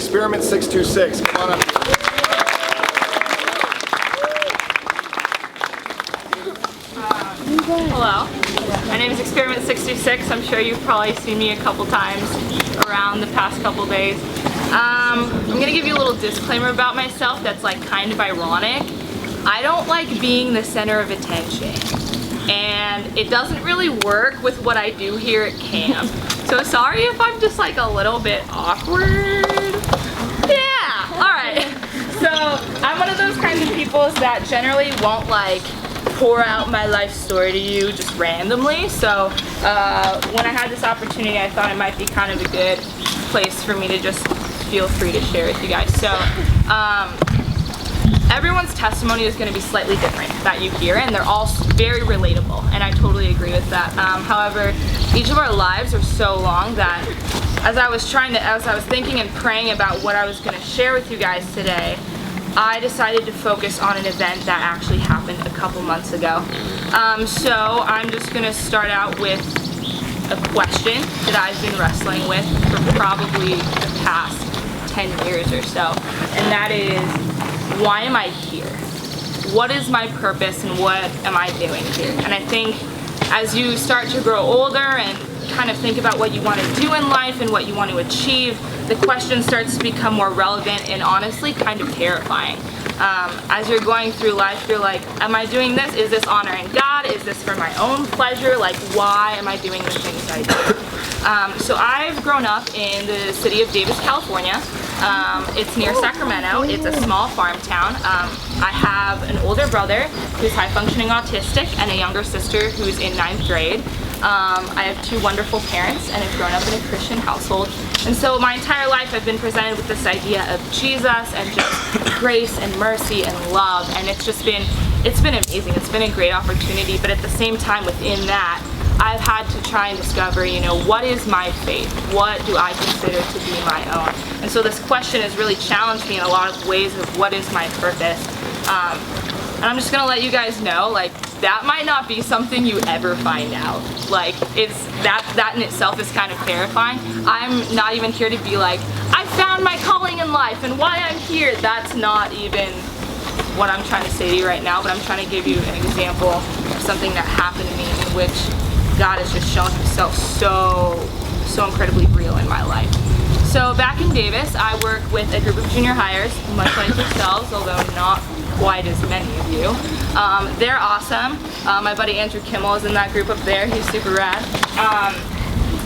Experiment 626. Come on up. Hello, my name is Experiment 626. I'm sure you've probably seen me a couple times around the past couple days. I'm gonna give you a little disclaimer about myself that's like kind of ironic. I don't like being the center of attention, and it doesn't really work with what I do here at camp. So sorry if I'm just like a little bit awkward. Yeah, alright. So I'm one of those kinds of people that generally won't like pour out my life story to you just randomly. So when I had this opportunity, I thought it might be kind of a good place for me to just feel free to share with you guys. So everyone's testimony is going to be slightly different that you hear, and they're all very relatable, and I totally agree with that. However, each of our lives are so long that as I was thinking and praying about what I was going to share with you guys today, I decided to focus on an event that actually happened a couple months ago. So I'm just going to start out with a question that I've been wrestling with for probably the past 10 years or so, and that is, why am I here? What is my purpose and what am I doing here? And I think as you start to grow older and kind of think about what you want to do in life and what you want to achieve, the question starts to become more relevant and honestly kind of terrifying. As you're going through life, you're like, am I doing this? Is this honoring God? Is this for my own pleasure? Like, why am I doing the things I do? So I've grown up in the city of Davis, California. It's near Sacramento. It's a small farm town. I have an older brother who's high-functioning autistic and a younger sister who's in 9th grade. I have two wonderful parents and have grown up in a Christian household. And so my entire life I've been presented with this idea of Jesus and just grace and mercy and love, and it's been amazing. It's been a great opportunity, but at the same time within that, I've had to try and discover, what is my faith? What do I consider to be my own? And so this question has really challenged me in a lot of ways of what is my purpose. And I'm just gonna let you guys know, like, that might not be something you ever find out. Like, that in itself is kind of terrifying. I'm not even here to be like, I found my calling in life and why I'm here. That's not even what I'm trying to say to you right now, but I'm trying to give you an example of something that happened to me in which God has just shown himself so incredibly real in my life. So back in Davis, I work with a group of junior hires, much like yourselves, although not quite as many of you. They're awesome. My buddy Andrew Kimmel is in that group up there. He's super rad.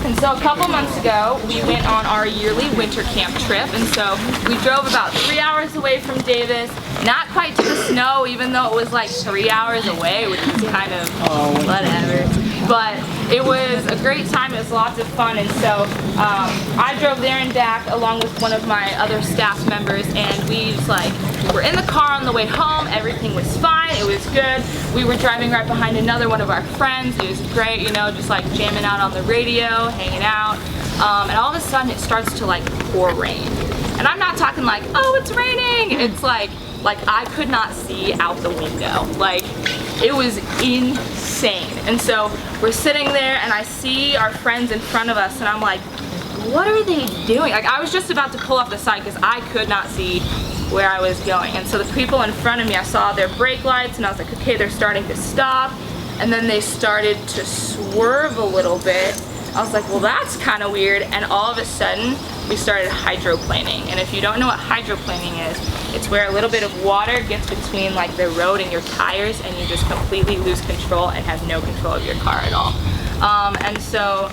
And so a couple months ago, we went on our yearly winter camp trip, and so we drove about 3 hours away from Davis, not quite to the snow, even though it was like 3 hours away, which is kind of whatever. But it was a great time. It was lots of fun, and so I drove there and back along with one of my other staff members, and we just were in the car on the way home. Everything was fine. It was good. We were driving right behind another one of our friends. It was great, just like jamming out on the radio, hanging out, and all of a sudden it starts to pour rain. And I'm not talking like, oh, it's raining. It's like I could not see out the window. It was insane. And so we're sitting there and I see our friends in front of us and I'm like, what are they doing? I was just about to pull off the side because I could not see where I was going. And so the people in front of me, I saw their brake lights and I was like, okay, they're starting to stop. And then they started to swerve a little bit. I was like, well, that's kind of weird. And all of a sudden, we started hydroplaning. And if you don't know what hydroplaning is, it's where a little bit of water gets between the road and your tires and you just completely lose control and have no control of your car at all. And so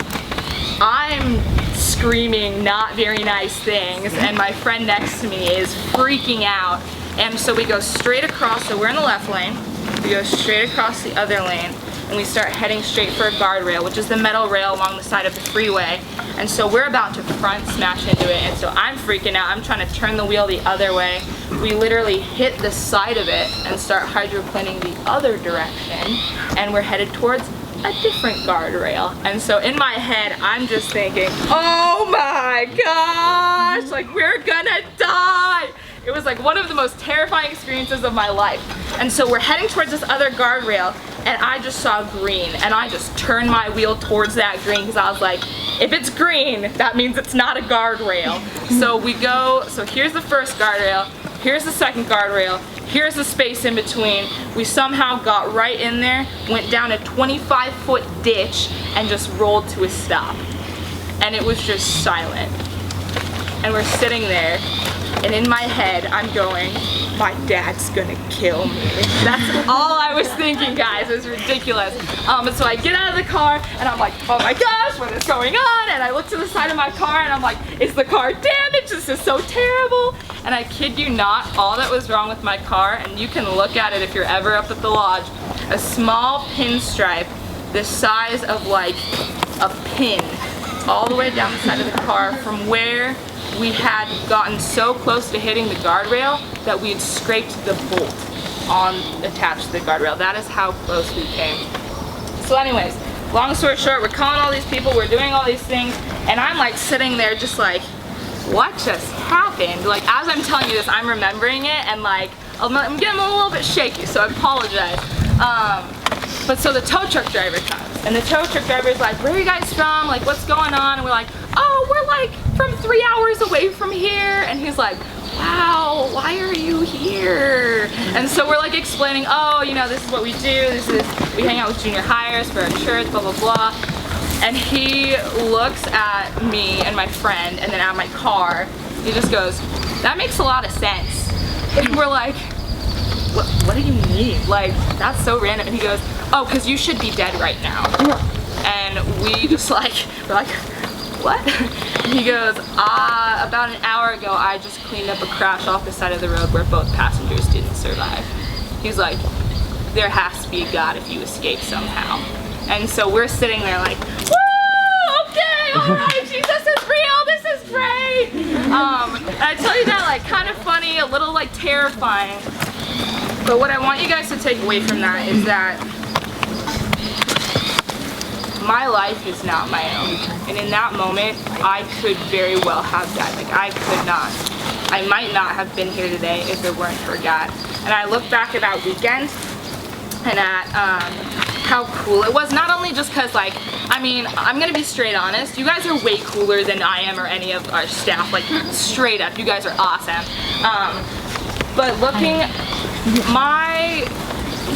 I'm screaming not very nice things and my friend next to me is freaking out. And so we go straight across, so we're in the left lane, we go straight across the other lane and we start heading straight for a guardrail, which is the metal rail along the side of the freeway. And so we're about to front smash into it, and so I'm freaking out. I'm trying to turn the wheel the other way. We literally hit the side of it and start hydroplaning the other direction, and we're headed towards a different guardrail. And so in my head, I'm just thinking, oh my gosh, we're gonna die. It was one of the most terrifying experiences of my life. And so we're heading towards this other guardrail, and I just saw green, and I just turned my wheel towards that green because I was like, if it's green, that means it's not a guardrail. So we go, so here's the first guardrail, here's the second guardrail, here's the space in between. We somehow got right in there, went down a 25-foot ditch, and just rolled to a stop. And it was just silent. And we're sitting there, and in my head, I'm going, my dad's gonna kill me. That's all I was thinking, guys. It was ridiculous. And so I get out of the car, and I'm like, oh my gosh, what is going on? And I look to the side of my car, and I'm like, is the car damaged? This is so terrible. And I kid you not, all that was wrong with my car, and you can look at it if you're ever up at the lodge, a small pinstripe the size of like a pin all the way down the side of the car from where we had gotten so close to hitting the guardrail that we had scraped the bolt attached to the guardrail. That is how close we came. So anyways, long story short, we're calling all these people, we're doing all these things, and I'm like sitting there just like, what just happened? Like, as I'm telling you this, I'm remembering it, and like, I'm getting a little bit shaky, so I apologize. But so the tow truck driver comes, and the tow truck driver is like, where are you guys from? Like, what's going on? And we're like, oh, we're like from 3 hours away from here. And he's like, wow, why are you here? And so we're like explaining, oh, you know, this is what we do. We hang out with junior hires for our church, blah, blah, blah. And he looks at me and my friend, and then at my car. He just goes, that makes a lot of sense. And we're like, what do you mean? Like, that's so random. And he goes, oh, because you should be dead right now. And we just like, we're like, what? And he goes, about an hour ago, I just cleaned up a crash off the side of the road where both passengers didn't survive. He's like, there has to be a God if you escape somehow. And so we're sitting there like, woo, okay, all right, Jesus is real, this is great. And I tell you that like kind of funny, a little like terrifying. But what I want you guys to take away from that is that my life is not my own. And in that moment, I could very well have died. Like, I could not. I might not have been here today if it weren't for God. And I look back at that weekend and at how cool it was. Not only just because, like, I mean, I'm going to be straight honest. You guys are way cooler than I am or any of our staff. Like, straight up. You guys are awesome. But looking,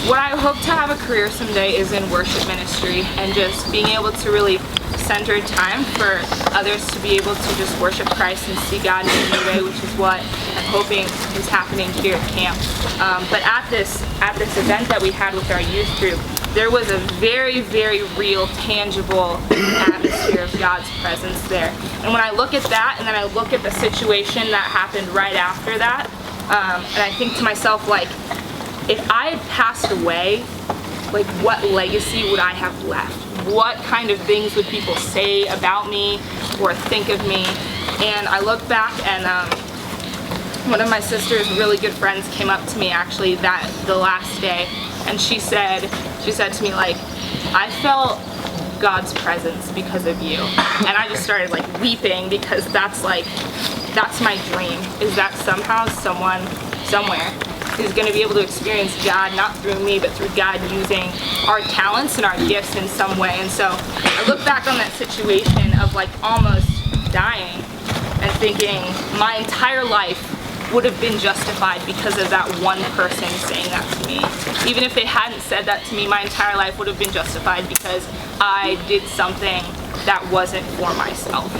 what I hope to have a career someday is in worship ministry, and just being able to really center time for others to be able to just worship Christ and see God in a new way, which is what I'm hoping is happening here at camp. But at this event that we had with our youth group, there was a very, very real, tangible atmosphere of God's presence there. And when I look at that, and then I look at the situation that happened right after that, and I think to myself, like, if I had passed away, like, what legacy would I have left? What kind of things would people say about me or think of me? And I look back, and one of my sister's really good friends came up to me actually the last day, and she said to me, like, I felt God's presence because of you. And I just started like weeping, because that's my dream, is that somehow someone somewhere is going to be able to experience God, not through me, but through God using our talents and our gifts in some way. And so I look back on that situation of like almost dying and thinking my entire life would have been justified because of that one person saying that to me. Even if they hadn't said that to me, my entire life would have been justified because I did something that wasn't for myself.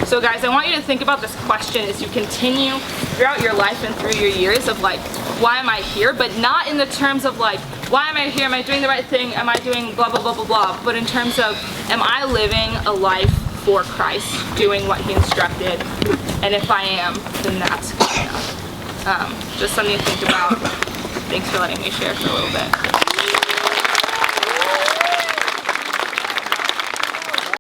So guys, I want you to think about this question as you continue throughout your life and through your years of like, why am I here? But not in the terms of like, why am I here? Am I doing the right thing? Am I doing blah, blah, blah, blah, blah? But in terms of, am I living a life for Christ, doing what He instructed? And if I am, then that's good enough. Just something to think about. Thanks for letting me share for a little bit.